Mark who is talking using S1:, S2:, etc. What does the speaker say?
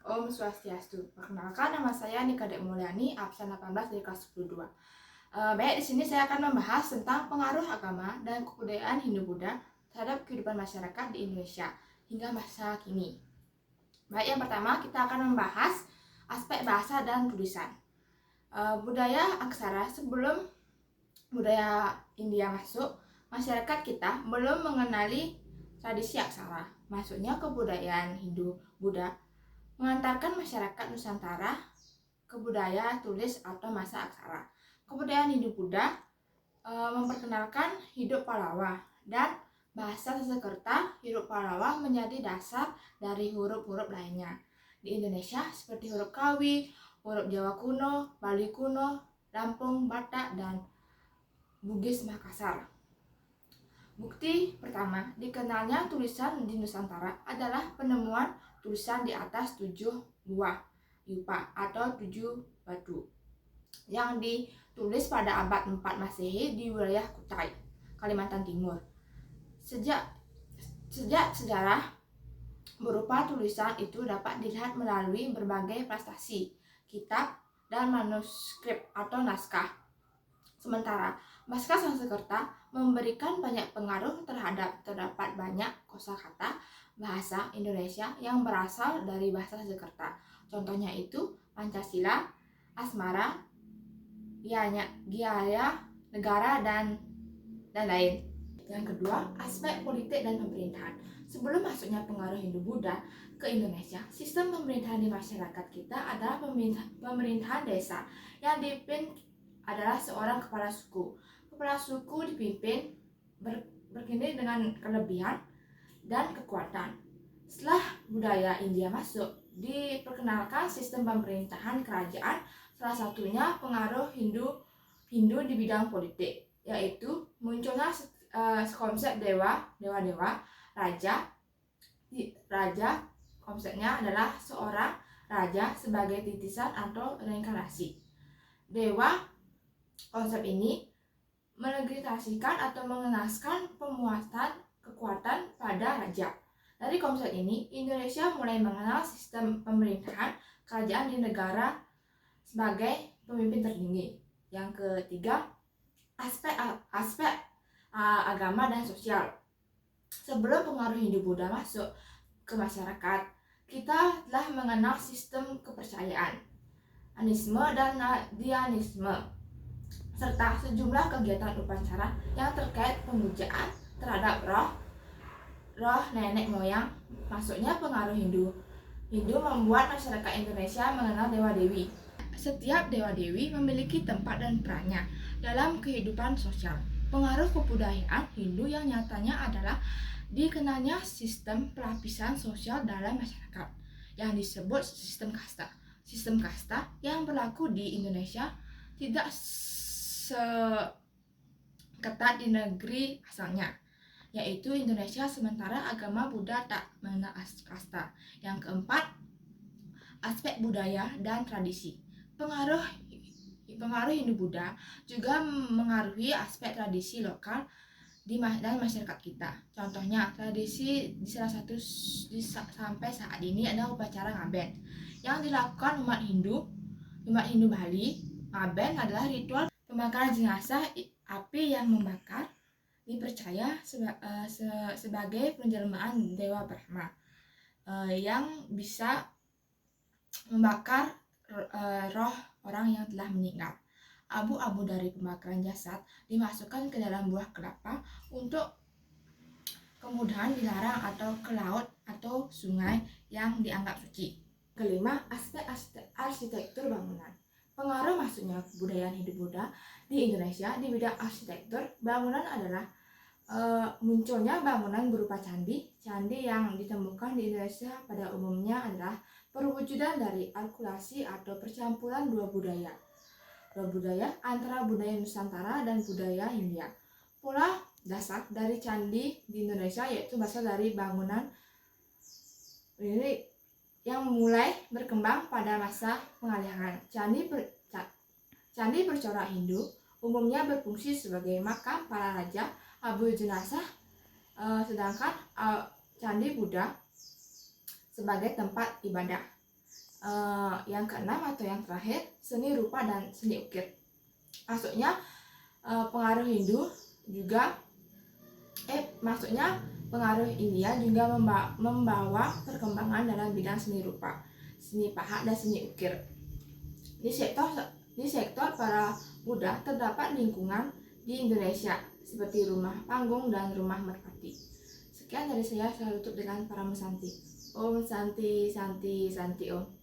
S1: Om Swastiastu. Perkenalkan, nama saya Nika Dek Mulyani, absen 18 dari kelas 12. Baik, di sini saya akan membahas tentang pengaruh agama dan kebudayaan Hindu-Buddha terhadap kehidupan masyarakat di Indonesia hingga masa kini. Baik, yang pertama kita akan membahas aspek bahasa dan tulisan. Budaya aksara. Sebelum budaya India masuk, masyarakat kita belum mengenali tradisi aksara. Masuknya kebudayaan Hindu-Buddha mengantarkan masyarakat Nusantara ke budaya tulis atau masa aksara. Kebudayaan Hindu-Buddha memperkenalkan hidup Pallava dan bahasa Sanskerta. Hidup Pallava menjadi dasar dari huruf-huruf lainnya di Indonesia seperti huruf Kawi, huruf Jawa kuno, Bali kuno, Lampung, Batak, dan Bugis Makassar. Bukti pertama dikenalnya tulisan di Nusantara adalah penemuan tulisan di atas 7 buah yupa atau 7 batu yang ditulis pada abad 4 Masehi di wilayah Kutai, Kalimantan Timur. Sejak sejarah berupa tulisan itu dapat dilihat melalui berbagai prestasi, kitab, dan manuskrip atau naskah. Sementara naskah Sanskerta memberikan banyak pengaruh terdapat banyak kosakata bahasa Indonesia yang berasal dari bahasa Sanskerta. Contohnya itu Pancasila, asmara, giaya, negara, dan lain. Yang kedua, aspek politik dan pemerintahan. Sebelum masuknya pengaruh Hindu-Buddha ke Indonesia, sistem pemerintahan di masyarakat kita adalah pemerintahan desa yang dipimpin adalah seorang kepala suku. Kepala suku dipimpin berkini dengan kelebihan dan kekuatan. Setelah budaya India masuk, diperkenalkan sistem pemerintahan kerajaan, salah satunya pengaruh Hindu di bidang politik, yaitu munculnya konsep dewa, raja. Konsepnya adalah seorang raja sebagai titisan atau reinkarnasi. Dewa, konsep ini melegitimasikan atau mengenaskan pemuatan kekuatan pada raja. Dari konsep ini, Indonesia mulai mengenal sistem pemerintahan kerajaan di negara sebagai pemimpin tertinggi. Yang ketiga, aspek agama dan sosial. Sebelum pengaruh Hindu-Buddha masuk ke masyarakat, kita telah mengenal sistem kepercayaan, animisme dan Dianisme, serta sejumlah kegiatan upacara yang terkait pemujaan terhadap roh nenek moyang. Masuknya pengaruh Hindu membuat masyarakat Indonesia mengenal dewa-dewi. Setiap dewa-dewi memiliki tempat dan perannya dalam kehidupan sosial. Pengaruh kebudayaan Hindu yang nyatanya adalah dikenalnya sistem pelapisan sosial dalam masyarakat yang disebut sistem kasta. Sistem kasta yang berlaku di Indonesia tidak seketat di negeri asalnya, yaitu Indonesia, sementara agama Buddha tak mengenal kasta. Yang keempat, aspek budaya dan tradisi. Pengaruh Hindu-Buddha juga mengaruhi aspek tradisi lokal dan masyarakat kita. Contohnya, tradisi di salah satu sampai saat ini adalah upacara ngaben yang dilakukan umat Hindu Bali. Ngaben adalah ritual pembakaran jenazah. Api yang membakar dipercaya sebagai penjelmaan Dewa Brahma yang bisa membakar roh orang yang telah meninggal. Abu-abu dari pembakaran jasad dimasukkan ke dalam buah kelapa untuk kemudian dilarang atau ke laut atau sungai yang dianggap suci. Kelima, aspek arsitektur bangunan. Pengaruh masuknya kebudayaan Hindu-Buddha di Indonesia di bidang arsitektur bangunan adalah munculnya bangunan berupa candi. Candi yang ditemukan di Indonesia pada umumnya adalah perwujudan dari artikulasi atau percampuran dua budaya antara budaya Nusantara dan budaya Hindia. Pola dasar dari candi di Indonesia yaitu berasal dari bangunan ini yang mulai berkembang pada masa pengalihan. Candi bercorak Hindu umumnya berfungsi sebagai makam para raja, abu jenazah, sedangkan candi Buddha sebagai tempat ibadah. Yang keenam atau yang terakhir, seni rupa dan seni ukir. Maksudnya pengaruh Hindu juga pengaruh India juga membawa perkembangan dalam bidang seni rupa, seni pahat dan seni ukir. Di sektor para Buddha terdapat lingkungan di Indonesia seperti rumah panggung dan rumah merpati. Sekian dari saya tutup dengan para Santi. Om Santi Santi Santi Om.